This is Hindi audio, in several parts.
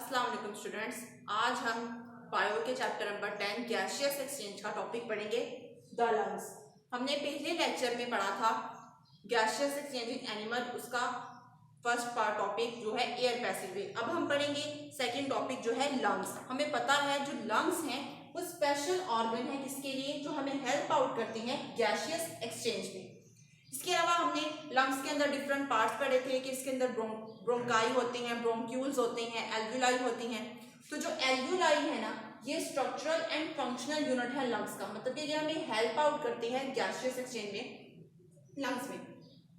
अस्सलाम वालेकुम स्टूडेंट्स। आज हम बायो के चैप्टर नंबर 10 गैसियस एक्सचेंज का टॉपिक पढ़ेंगे, द लंग्स। हमने पहले लेक्चर में पढ़ा था गैसियस एक्सचेंज इन एनिमल, उसका फर्स्ट पार्ट टॉपिक जो है एयर पैसेजवे। अब हम पढ़ेंगे सेकंड टॉपिक जो है लंग्स। हमें पता है जो लंग्स हैं वो स्पेशल ऑर्गन है किसके लिए, जो हमें हेल्प आउट करते हैं गैसियस एक्सचेंज में। इसके अलावा हमने लंग्स के अंदर डिफरेंट पार्ट्स पढ़े थे कि इसके अंदर ब्रोंकाई होते हैं, ब्रोंक्यूल्स होते हैं, एल्वुलाई होती हैं। तो जो एल्वुलाई है ना, ये स्ट्रक्चरल एंड फंक्शनल यूनिट है लंग्स का, मतलब ये हमें हेल्प आउट करते हैं गैसियस एक्सचेंज में। लंग्स में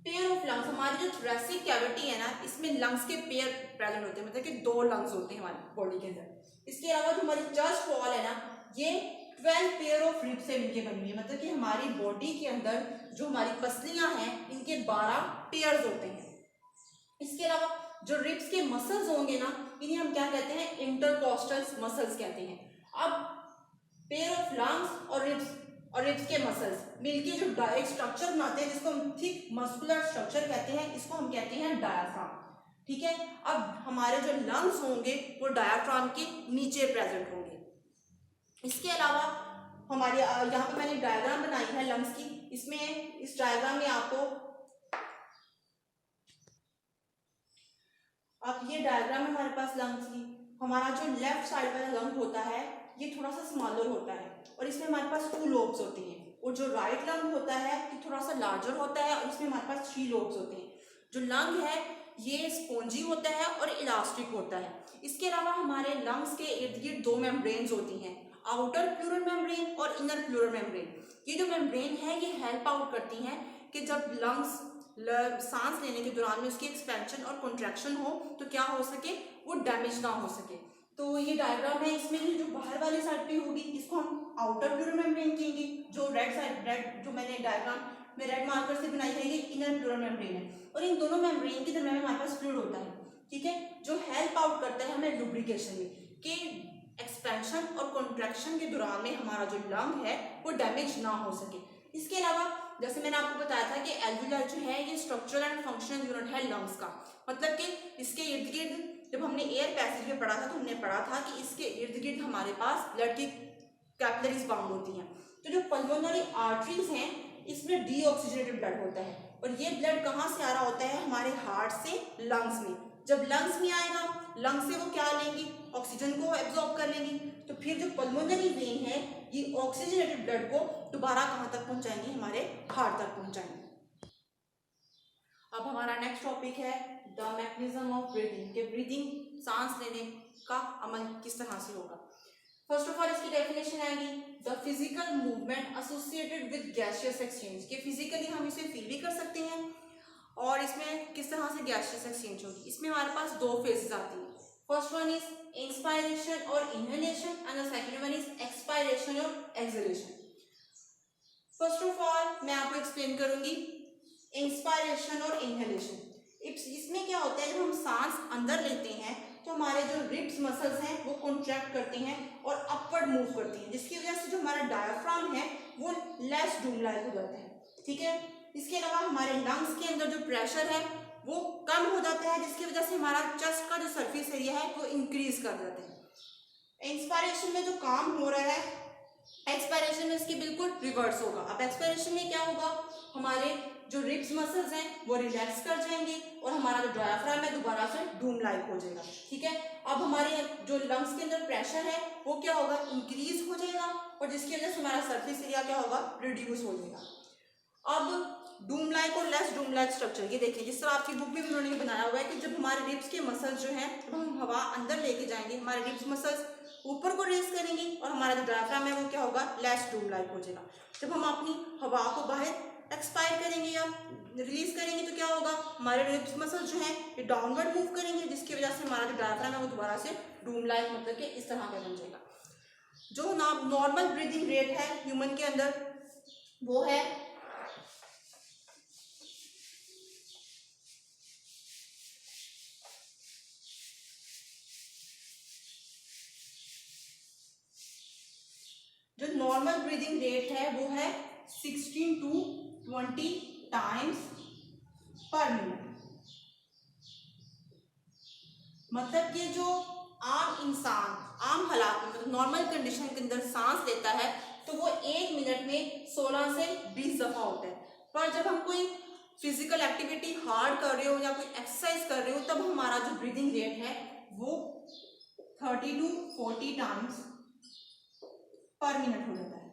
पेयर ऑफ लंग्स, हमारी जो थोरेसिक कैविटी है ना, इसमें लंग्स के पेयर प्रेजेंट होते हैं, मतलब कि 2 लंग्स होते हैं हमारी बॉडी के अंदर। इसके अलावा जो हमारी चेस्ट वॉल है ना, ये 12 पेयर ऑफ रिब से मिलकर बनी हुई है, मतलब कि हमारी बॉडी के अंदर जो हमारी पसलियां हैं इनके 12 पेयर्स होते हैं। इसके अलावा जो रिब्स के मसल्स होंगे ना, इन्हें हम क्या कहते हैं, इंटरकोस्टल मसल्स कहते हैं। अब पेयर ऑफ लंग्स और रिब्स के मसल्स मिलके जो एक स्ट्रक्चर बनाते हैं जिसको हम थिक मस्कुलर स्ट्रक्चर कहते हैं, इसको हम कहते हैं डायाफ्राम। ठीक है, अब हमारे जो लंग्स होंगे वो डायाफ्राम के नीचे प्रेजेंट होंगे। इसके अलावा हमारे यहाँ पे मैंने डायग्राम बनाई है लंग्स की। इसमें इस डायग्राम में अब ये डायग्राम है हमारे पास लंग्स की। हमारा जो लेफ्ट साइड वाला लंग होता है ये थोड़ा सा स्मॉलर होता है और इसमें हमारे पास 2 लोब्स होती हैं, और जो राइट लंग होता है ये थोड़ा सा लार्जर होता है और इसमें हमारे पास 3 लोब्स होते हैं। जो लंग है ये स्पॉन्जी होता है और इलास्टिक होता है। इसके अलावा हमारे लंग्स के इर्द गिर्द 2 मेम्ब्रेन्स होती हैं, आउटर प्लूरल मेम्ब्रेन और इनर प्लूरल मेम्ब्रेन। ये जो मेम्ब्रेन है ये हेल्प आउट करती हैं कि जब लंग्स सांस लेने के दौरान में उसकी एक्सपेंशन और कॉन्ट्रैक्शन हो तो क्या हो सके, वो डैमेज ना हो सके। तो ये डायग्राम है, इसमें जो बाहर वाली साइड पे होगी इसको हम आउटर प्लूरल मेम्ब्रेन कहेंगे। जो रेड जो मैंने डायग्राम में रेड मार्कर से बनाई है ये इनर प्लूरल मेम्ब्रेन है, और इन दोनों मेम्ब्रेन के दरमियान हमारे पास फ्लूइड होता है। ठीक है, जो हेल्प आउट करता है हमें लुब्रिकेशन में, कि एक्सपेंशन और कॉन्ट्रैक्शन के दौरान में हमारा जो लंग है वो डैमेज ना हो सके। इसके अलावा जैसे मैंने आपको बताया था कि एल्वुलाई जो है ये स्ट्रक्चरल एंड फंक्शनल यूनिट है लंग्स का, मतलब कि इसके इर्द गिर्द जब हमने एयर पैसेज में पढ़ा था तो हमने पढ़ा था कि इसके इर्द गिर्द हमारे पास ब्लड की कैपिलरीज बाउंड होती हैं। तो जो पल्मोनरी आर्टरीज हैं इसमें डीऑक्सीजनेटेड ब्लड होता है, और ये ब्लड कहाँ से आ रहा होता है, हमारे हार्ट से लंग्स में। जब लंग्स में आएगा, लंग्स से वो क्या लेंगी, ऑक्सीजन को एब्जॉर्ब कर लेंगी, तो फिर जो पल्मोनरी वेन है ये ऑक्सीजनेटेड ब्लड को दोबारा कहाँ तक पहुंचाएंगे, हमारे हार्ट तक पहुंचाएंगे। अब हमारा नेक्स्ट टॉपिक है द मैकेनिज्म ऑफ ब्रीदिंग, के ब्रीदिंग सांस लेने का अमल किस तरह से होगा। फर्स्ट ऑफ ऑल इसकी डेफिनेशन आएगी the physical movement associated with gaseous exchange, के फिजिकली हम इसे फील भी कर सकते हैं, और इसमें किस तरह से गैसियस एक्सचेंज होगी। इसमें हमारे पास 2 फेजेस आती हैं। फर्स्ट वन इज इंस्पायरेशन और inhalation and the second one is expiration और एक्सहेलेशन। फर्स्ट ऑफ ऑल मैं आपको एक्सप्लेन करूंगी इंस्पायरेशन और इनहेलेशन। इसमें क्या होता है, जब हम सांस अंदर लेते हैं तो हमारे जो रिब्स मसल्स हैं वो कॉन्ट्रैक्ट करते हैं और अपवर्ड मूव करती हैं, जिसकी वजह से जो हमारा डायफ्राम है वो लेस डूम लाइक हो जाता है। ठीक है, इसके अलावा हमारे लंग्स के अंदर जो प्रेशर है वो कम हो जाता है, जिसकी वजह से हमारा चेस्ट का जो सरफेस एरिया है वो इंक्रीज कर जाता है। इंस्पायरेशन में जो काम हो रहा है, एक्सपायरेशन में इसके बिल्कुल रिवर्स होगा। अब एक्सपायरेशन में क्या होगा, हमारे जो रिब्स मसल्स हैं वो रिलैक्स कर जाएंगे और हमारा जो डायफ्राम है दोबारा से डूम लाइक हो जाएगा। ठीक है, अब हमारे जो लंग्स के अंदर प्रेशर है वो क्या होगा, इंक्रीज हो जाएगा, और जिसकी वजह से हमारा सरफेस एरिया क्या होगा, रिड्यूस हो जाएगा। अब डूम लाइक और लेस डूम लाइक स्ट्रक्चर, ये देखिए जिस तरह आपकी बुक में भी उन्होंने बनाया हुआ है कि जब हमारे रिब्स के मसल्स जो हैं, जब हम हवा अंदर लेके जाएंगे हमारे रिब्स मसल्स ऊपर को रेस करेंगे और हमारा जो डायफ्राम है वो क्या होगा, लेस डूम लाइक हो जाएगा। जब हम अपनी हवा को बाहर एक्सपायर करेंगे या रिलीज करेंगे तो क्या होगा, हमारे रिब्स मसल्स जो हैं ये डाउनवर्ड मूव करेंगे, जिसकी वजह से हमारा जो डायफ्राम है वो दोबारा से डूम लाइक मतलब कि इस तरह का बन जाएगा। जो नॉर्मल ब्रीदिंग रेट है ह्यूमन के अंदर वो है जो नॉर्मल ब्रीदिंग रेट है वो है 16 to 20 टाइम्स पर मिनट, मतलब कि जो आम इंसान आम हालात में मतलब नॉर्मल कंडीशन के अंदर सांस लेता है तो वो 1 मिनट में 16 से 20 दफा होता है। पर जब हम कोई फिजिकल एक्टिविटी हार्ड कर रहे हो या कोई एक्सरसाइज कर रहे हो तब हमारा जो ब्रीदिंग रेट है वो 30 to 40 टाइम्स पर मिनट हो जाता है।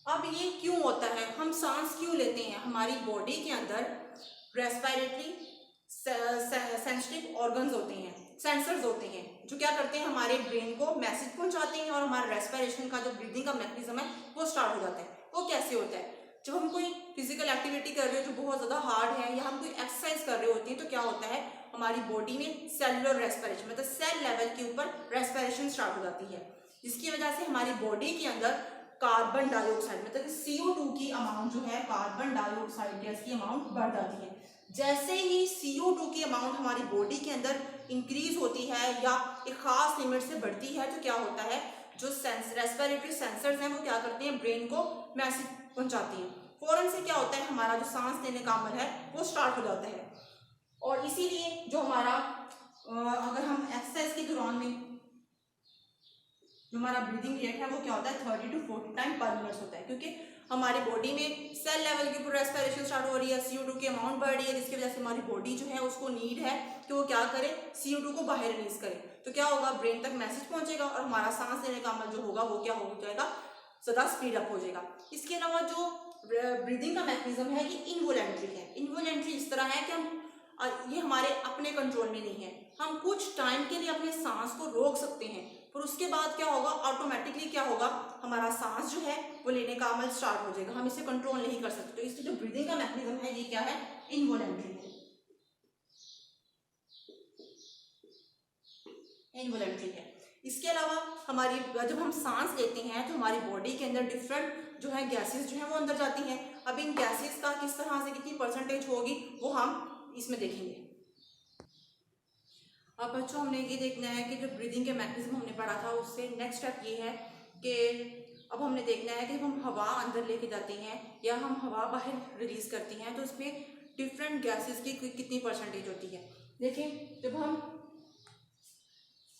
अब ये क्यों होता है, हम सांस क्यों लेते हैं? हमारी बॉडी के अंदर रेस्पिरेटरी सेंसिटिव ऑर्गन्स होते हैं, सेंसर्स होते हैं जो क्या करते हैं, हमारे ब्रेन को मैसेज पहुंचाते हैं और हमारा रेस्पिरेशन का जो ब्रीदिंग का मैकेनिज्म है वो स्टार्ट हो जाता है। वो कैसे होता है? जब हम कोई फिजिकल एक्टिविटी कर रहे हो जो बहुत ज़्यादा हार्ड है या हम कोई एक्सरसाइज कर रहे होते हैं तो क्या होता है, हमारी बॉडी में सेलुलर रेस्पिरेशन मतलब सेल लेवल के ऊपर रेस्पिरेशन स्टार्ट हो जाती है, जिसकी वजह से हमारी बॉडी के अंदर कार्बन डाइऑक्साइड मतलब CO2 की अमाउंट जो है, कार्बन डाइऑक्साइड गैस की अमाउंट बढ़ जाती है। जैसे ही CO2 की अमाउंट हमारी बॉडी के अंदर इंक्रीज होती है या एक खास लिमिट से बढ़ती है तो क्या होता है, जो रेस्पिरेटरी सेंसर्स हैं वो क्या करते हैं, ब्रेन को मैसेज पहुंचाती हैं। फौरन से क्या होता है, हमारा जो सांस लेने का अमल है वो स्टार्ट हो जाता है। और इसीलिए जो हमारा अगर हम एक्सरसाइज के दौरान में जो हमारा ब्रीदिंग रेट है वो क्या होता है, 30 to 40 टाइम पर मिनट होता है, क्योंकि हमारी बॉडी में सेल लेवल के ऊपर रेस्पिरेशन स्टार्ट हो रही है, CO2 की अमाउंट बढ़ रही है, जिसकी वजह से हमारी बॉडी जो है उसको नीड है कि वो क्या करे, CO2 को बाहर रिलीज करे। तो क्या होगा, ब्रेन तक मैसेज पहुंचेगा और हमारा सांस लेने का अमल जो होगा वो क्या हो जाएगा, ज़्यादा स्पीड अप हो जाएगा। इसके अलावा जो ब्रीदिंग का मैकेनिज्म है ये इनवॉलेंट्री है। इनवॉलेंट्री इस तरह है कि हम ये हमारे अपने कंट्रोल में नहीं है, हम कुछ टाइम के लिए अपने सांस को रोक सकते हैं, पर उसके बाद क्या होगा, ऑटोमेटिकली क्या होगा, हमारा सांस जो है वो लेने का अमल स्टार्ट हो जाएगा, हम इसे कंट्रोल नहीं कर सकते। तो इसलिए जो ब्रीदिंग का मैकेनिज्म है ये क्या है, इनवॉलेंट्री है, इनवॉलेंट्री है। इसके अलावा हमारी जब हम सांस लेते हैं तो हमारी बॉडी के अंदर डिफरेंट जो है गैसेस जो है वो अंदर जाती हैं। अब इन गैसेस का किस तरह से कितनी परसेंटेज होगी वो हम इसमें देखेंगे। अब बच्चों हमने ये देखना है कि जो ब्रीदिंग के मैकेनिज्म हमने पढ़ा था उससे नेक्स्ट स्टेप ये है कि अब हमने देखना है कि जब हम हवा अंदर लेके जाते हैं या हम हवा बाहर रिलीज करते हैं तो उसमें डिफरेंट गैसेस की कितनी परसेंटेज होती है। देखिए जब हम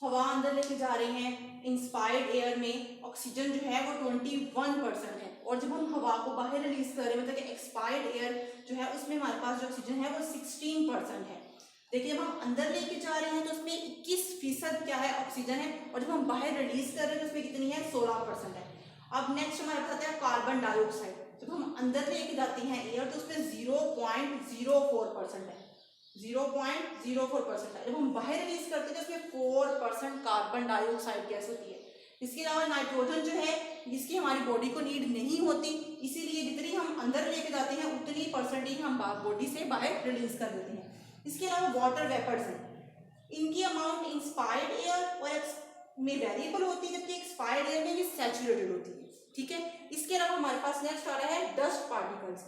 हवा अंदर लेके जा रहे हैं, इंस्पायर्ड एयर में ऑक्सीजन जो है वो 21% है, और जब हम हवा को बाहर रिलीज कर रहे हैं मतलब कि एक्सपायर्ड एयर जो है उसमें हमारे पास जो ऑक्सीजन है वो 16% है। देखिए जब हम अंदर लेके जा रहे हैं तो उसमें 21% क्या है, ऑक्सीजन है, और जब हम बाहर रिलीज कर रहे हैं तो उसमें कितनी है, 16% है। अब नेक्स्ट हमारे पास है कार्बन डाइऑक्साइड। जब हम अंदर लेके जाते हैं एयर तो उसमें 0.04% है, 0.04% है। जब हम बाहर रिलीज करते हैं तो उसमें 4% कार्बन डाइऑक्साइड गैस होती है। इसके अलावा नाइट्रोजन जो है जिसकी हमारी बॉडी को नीड नहीं होती, इसीलिए जितनी हम अंदर लेके जाते हैं उतनी परसेंट ही हम बॉडी से बाहर रिलीज कर देते हैं। इसके अलावा वाटर वेपर्स हैं, इनकी अमाउंट इंस्पायर्ड एयर और में वेरिएबल होती है, जबकि एक्सपायर्ड एयर में ये सैचुरेटेड होती है। ठीक है, इसके अलावा हमारे पास नेक्स्ट आ रहा है डस्ट पार्टिकल्स।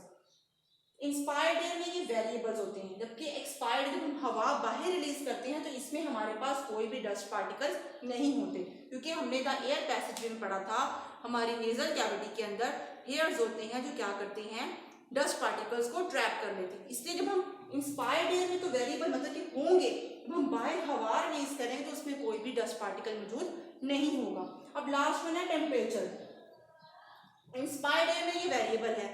इंस्पायर्ड एयर में ये वेरिएबल्स होते हैं, जबकि एक्सपायर्ड जब हम हवा बाहर रिलीज करते हैं तो इसमें हमारे पास कोई भी डस्ट पार्टिकल्स नहीं होते, क्योंकि हमने द एयर पैसेज में पढ़ा था हमारी नेजल कैविटी के अंदर हेयर्स होते हैं जो क्या करते हैं, डस्ट पार्टिकल्स को ट्रैप कर लेते हैं। इसलिए जब हम इंस्पायर्ड एयर में तो वेरिएबल मतलब कि होंगे, जब हम बाहर हवा रिलीज करें तो उसमें कोई भी डस्ट पार्टिकल मौजूद नहीं होगा। अब लास्ट वन है टेम्परेचर। इंस्पायर्ड एयर में ये वेरिएबल है,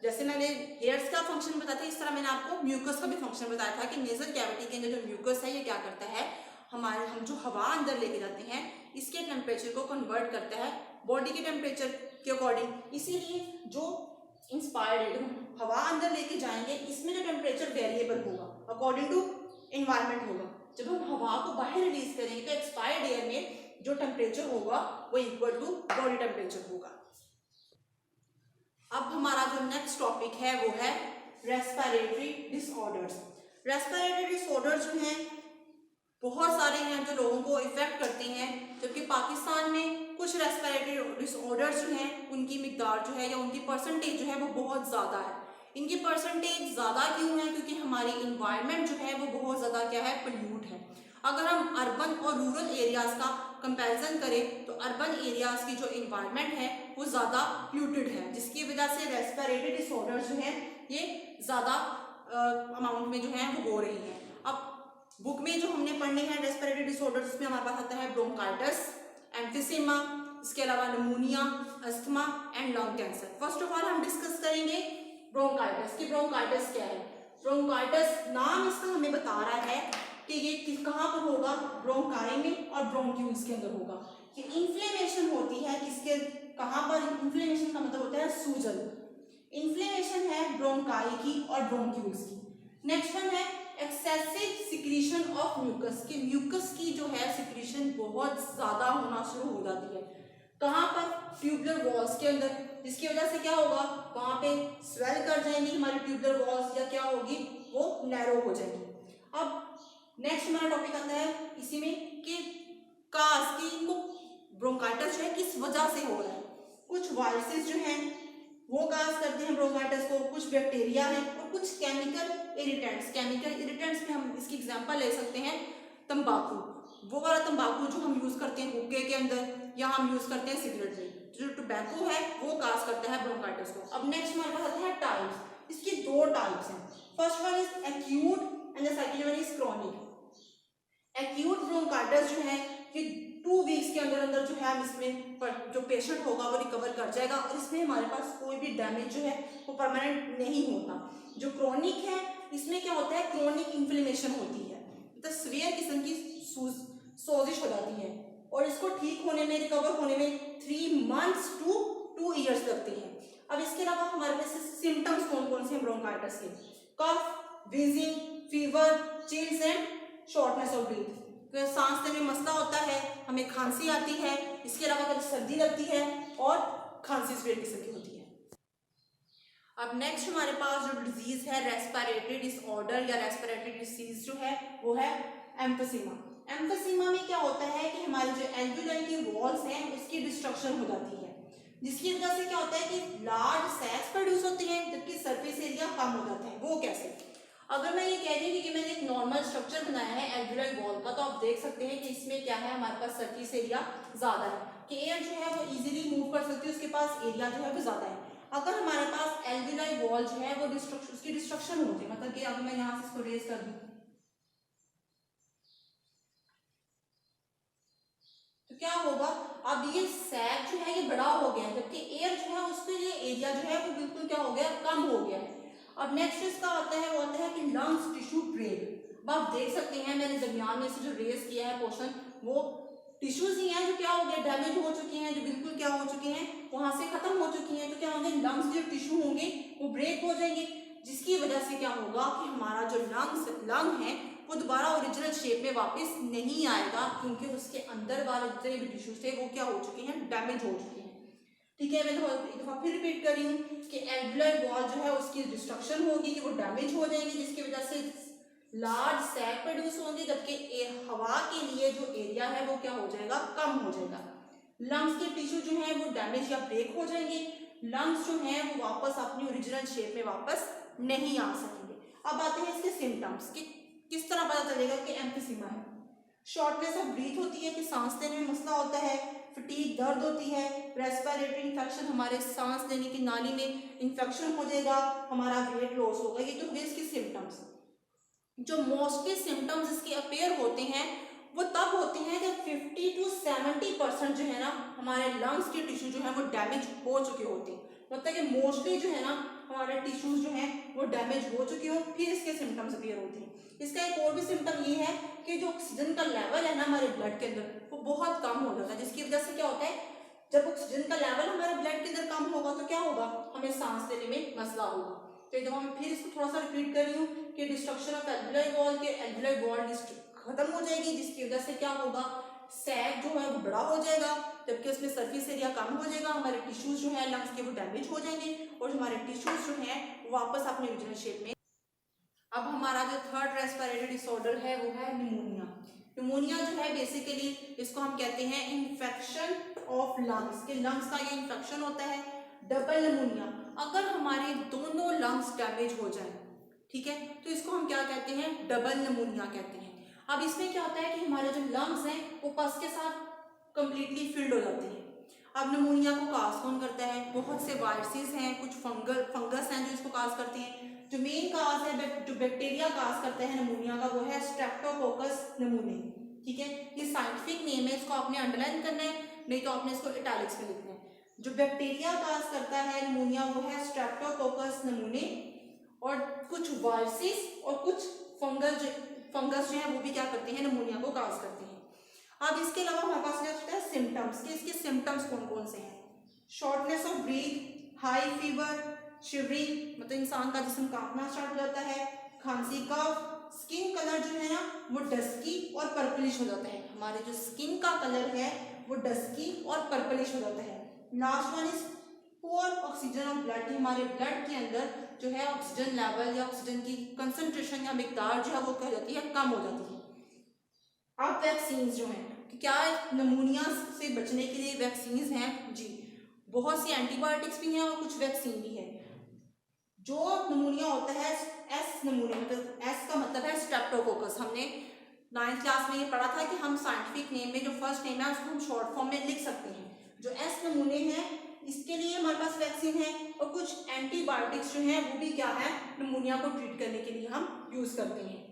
जैसे मैंने हेयर्स का फंक्शन बताया था इस तरह मैंने आपको म्यूकस का भी फंक्शन बताया था कि नेजल कैविटी के अंदर जो म्यूकस है ये क्या करता है, हम जो हवा अंदर लेके जाते हैं इसके टेम्परेचर को कन्वर्ट करता है बॉडी के टेम्परेचर के अकॉर्डिंग। इसीलिए जो इंस्पायर्ड एयर हवा अंदर लेके जाएंगे इसमें जो टेम्परेचर वेरिएबल होगा अकॉर्डिंग टू एनवायरनमेंट होगा। जब हम हवा को बाहर रिलीज करेंगे तो एक्सपायर्ड एयर में जो टेम्परेचर होगा वो इक्वल टू बॉडी टेम्परेचर होगा। अब हमारा जो नेक्स्ट टॉपिक है वो है रेस्पिरेटरी डिसऑर्डर्स। रेस्पिरेटरी डिसऑर्डर्स जो हैं बहुत सारे हैं जो लोगों को इफेक्ट करते हैं, जबकि पाकिस्तान में कुछ रेस्पिरेटरी डिसऑर्डर्स जो हैं उनकी मिकदार जो है या उनकी परसेंटेज जो है वो बहुत ज़्यादा है। इनकी परसेंटेज ज़्यादा क्यों है, क्योंकि हमारी इन्वायरमेंट जो है वो बहुत ज़्यादा क्या है, पोल्यूट है। अगर हम अर्बन और रूरल एरियाज़ का कंपैरिजन करें तो अर्बन एरियाज़ की जो इन्वायरमेंट है वो ज़्यादा पोल्यूटेड है, जिसकी वजह से रेस्पिरेटरी डिसऑर्डर्स जो हैं ये ज़्यादा अमाउंट में जो है वो हो रही हैं। अब बुक में जो हमने पढ़ने हैं रेस्पिरेटरी डिसऑर्डर्स, उसमें हमारे पास आता है ब्रोंकाइटिस, एम्फिसीमा, इसके अलावा pneumonia, asthma and lung cancer. First of all हम डिस्कस करेंगे ब्रोंकाइटिस की ब्रोंकाइटिस क्या है। ब्रोंकाइटिस नाम इसका हमें बता रहा है कि ये कहाँ पर होगा, ब्रोंकाई में और ब्रोंक्यूल्स के अंदर होगा। ये इन्फ्लेमेशन होती है किसके, कहाँ पर, इन्फ्लेमेशन का मतलब होता है सूजन, इन्फ्लेमेशन है ब्रोंकाई की और ब्रोंक्यूल्स की। नेक्स्ट वन है एक्सेसिव सिक्रीशन ऑफ म्यूकस, कि म्यूकस की जो है सिक्रीशन बहुत ज्यादा होना शुरू हो जाती है, कहाँ पर, ट्यूबुलर वॉल्स के अंदर, जिसकी वजह से क्या होगा, वहां पे स्वेल कर जाएंगी हमारी ट्यूबुलर वॉल्स, या क्या होगी, वो नैरो हो जाएगी। अब नेक्स्ट हमारा टॉपिक आता है इसी में कि काज की इनको ब्रोंकाइटिस जो है किस वजह से हो रहा है। कुछ वायरसेस जो हैं वो काज करते हैं ब्रोंकाइटिस को, कुछ बैक्टीरिया है और कुछ केमिकल इरिटेंट्स। केमिकल इरिटेंट्स में हम इसकी एग्जांपल ले सकते हैं तंबाकू, वो वाला तंबाकू जो हम यूज करते हैं हुक्के के अंदर या हम यूज करते हैं सिगरेट में, जो टोबैको है वो काज करता है ब्रोंकाइटिस को। अब नेक्स्ट हमारे पास आता है टाइप्स, इसकी दो टाइप्स हैं। First one is acute and the second one is chronic. Acute bronchitis जो है ये 2 वीक्स के अंदर अंदर जो है हम इसमें जो पेशेंट होगा वो रिकवर कर जाएगा और इसमें हमारे पास कोई भी डैमेज जो है वो परमानेंट नहीं होता। जो क्रॉनिक है इसमें क्या होता है, क्रॉनिक इन्फ्लेमेशन होती है, मतलब सीवियर किस्म की सोजिश हो जाती है और इसको ठीक होने में, रिकवर होने में 3 मंथ्स टू 2 इयर्स लगते हैं। अब इसके अलावा हमारे पास सिम्टम्स कौन कौन से हैं ब्रोंकाइटिस के, cough, wheezing, fever, chills and shortness of breath. तो सांस लेने में मसला होता है, हमें खांसी आती है, इसके अलावा कभी सर्दी लगती है और खांसी सीवियर किस्म की होती है। अब नेक्स्ट हमारे पास जो डिजीज है रेस्पिरेटरी डिसऑर्डर या रेस्पिरेटरी डिसीज जो है वो है एम्फीसीमा। एम्फीसीमा में क्या होता है कि हमारी जो एल्वियोलाई की वॉल्स हैं उसकी डिस्ट्रक्शन हो जाती है, जिसकी वजह से क्या होता है कि लार्ज सैक्स प्रोड्यूस होते हैं जबकि सरफेस एरिया कम हो जाता है। वो कैसे, अगर मैं ये कह रही हूँ कि मैंने एक नॉर्मल स्ट्रक्चर बनाया है एल्वियोलाई वॉल का, तो आप देख सकते हैं कि इसमें क्या है, हमारे पास सरफेस एरिया ज्यादा है कि एयर जो है वो इजीली मूव कर सकती है, उसके पास एरिया जो है वो ज्यादा है। अगर हमारे पास एल्वियोलाई वॉल जो है वो उसकी डिस्ट्रक्शन होती है, मतलब कि अगर मैं यहाँ से इसको रेज कर दूं तो क्या होगा, अब ये सैक जो है ये बड़ा हो गया है जबकि एयर जो है उसके लिए एरिया जो है वो बिल्कुल क्या हो गया, कम हो गया है। अब नेक्स्ट इसका आता है वो आता है कि लंग्स टिश्यू ब्रेक। अब आप देख सकते हैं मैंने दरमियान में से जो रेस किया है पोर्शन, वो टिश्यूज ही हैं जो क्या हो गए, डैमेज हो चुके हैं, जो बिल्कुल क्या हो चुके हैं, वहां से खत्म हो चुकी हैं। तो क्या होंगे, लंग्स जो टिश्यू होंगे वो ब्रेक हो जाएंगे, जिसकी वजह से क्या होगा कि हमारा जो लंग है वो दोबारा ओरिजिनल शेप में वापस नहीं आएगा, क्योंकि उसके अंदर वाले जितने भी टिश्यूज थे वो क्या हो चुके हैं, डैमेज हो चुके हैं। ठीक है, मैं एक दफा फिर रिपीट कर रही हूँ कि एल्वियोलाई वॉल जो है उसकी डिस्ट्रक्शन होगी कि वो डैमेज हो जाएगी, जिसकी वजह से लार्ज सैक प्रोड्यूस होंगे जबकि हवा के लिए जो एरिया है वो क्या हो जाएगा, कम हो जाएगा। लंग्स के टिश्यू जो है वो डैमेज या ब्रेक हो जाएंगे, लंग्स जो है वो वापस अपनी ओरिजिनल शेप में वापस नहीं आ सकेंगे। अब आते हैं इसके सिम्टम्स कि किस तरह पता चलेगा कि एम्फीसीमा है। शॉर्टनेस ऑफ ब्रीथ होती है कि सांस लेने में मसला होता है, फटीग दर्द होती है, रेस्पिरेटरी इन्फेक्शन, हमारे सांस लेने की नाली में इन्फेक्शन हो जाएगा, हमारा वेट लॉस होगा। ये तो हुए इसके सिम्टम्स। जो मोस्टली सिम्टम्स इसके अपेयर होते हैं वो तब होते हैं जब 50 to 70% जो है ना हमारे लंग्स के टिश्यू जो है वो डैमेज हो चुके होते हैं, मतलब कि मोस्टली जो है ना हमारे टिश्यूज जो हैं वो डैमेज हो चुके हो, फिर इसके सिम्टम्स अपेयर होते हैं। इसका एक और भी सिम्टम ये है कि जो ऑक्सीजन का लेवल है ना हमारे ब्लड के अंदर वो बहुत कम हो जाता है, जिसकी वजह से क्या होता है, जब ऑक्सीजन का लेवल हमारे ब्लड के अंदर कम होगा तो क्या होगा, हमें सांस लेने में मसला होगा। तो जब मैं फिर इसको थोड़ा सा रिपीट कर रही हूँ कि डिस्ट्रक्शन ऑफ एल्वियोलाई वॉल के एल्वियोलाई वॉल खत्म हो जाएगी, जिसकी वजह से क्या होगा, सैक जो है वो बड़ा हो जाएगा जबकि उसमें सरफेस एरिया कम हो जाएगा, हमारे टिश्यूज जो है लंग्स के वो डैमेज हो जाएंगे और हमारे टिश्यूज जो है वापस अपने ओरिजिनल शेप में। अब हमारा जो थर्ड रेस्पिरेटरी डिसऑर्डर है वो है निमोनिया। निमोनिया जो है बेसिकली इसको हम कहते हैं इन्फेक्शन ऑफ लंग्स, के लंग्स का ये इन्फेक्शन होता है। डबल निमोनिया, अगर हमारे दोनों लंग्स डैमेज हो जाए, ठीक है, तो इसको हम क्या कहते हैं, डबल निमोनिया कहते हैं। अब इसमें क्या होता है कि हमारे जो लंग्स हैं वो पस के साथ कंप्लीटली फिल्ड हो जाते हैं। अब निमोनिया को काज कौन करता है, बहुत से वायरसेस हैं, कुछ फंगस हैं जो इसको काज करते हैं। जो मेन काज है, जो बैक्टीरिया काज करता है निमोनिया का, वो है स्ट्रेप्टोकोकस निमोनियाई। ठीक है, ये साइंटिफिक नेम है, इसको आपने अंडरलाइन करना है, नहीं तो आपने इसको इटैलिक्स में लिखना है। जो बैक्टीरिया काज करता है निमोनिया वो है स्ट्रेप्टोकोकस निमोनियाई, और कुछ वायरसेस और कुछ फंगस जो है वो भी क्या करते हैं, निमोनिया को काज करते हैं। अब इसके अलावा हमारे पास क्या होता है सिम्टम्स, कि इसके सिम्टम्स कौन कौन से हैं। Shortness of breathe, high fever, shivering, मतलब इंसान का जिस्म कांपना स्टार्ट हो जाता है, खांसी, कफ, स्किन कलर जो है ना वो डस्की और पर्पलिश हो जाता है। हमारे जो स्किन का कलर है वो डस्की और पर्पलिश हो जाता है। Last one is poor oxygen of blood, हमारे ब्लड के अंदर जो है ऑक्सीजन लेवल या ऑक्सीजन की कंसंट्रेशन या मिकदार जो है वो क्या हो जाती है, कम हो जाती है। अब वैक्सीन जो है, कि क्या निमोनिया से बचने के लिए वैक्सीन हैं? जी, बहुत सी एंटीबायोटिक्स भी हैं और कुछ वैक्सीन भी है। जो निमोनिया होता है एस निमोनिया, मतलब एस का मतलब है स्ट्रेप्टोकोकस। हमने 9th क्लास में ये पढ़ा था कि हम साइंटिफिक नेम में जो फर्स्ट नेम है उसको हम शॉर्ट फॉर्म में लिख सकते हैं। जो एस निमोनिया है इसके लिए हमारे पास वैक्सीन है, और कुछ एंटीबायोटिक्स जो हैं वो भी क्या है, निमोनिया को ट्रीट करने के लिए हम यूज करते हैं।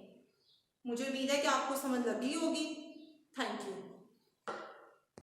मुझे उम्मीद है कि आपको समझ लगी होगी। Thank you.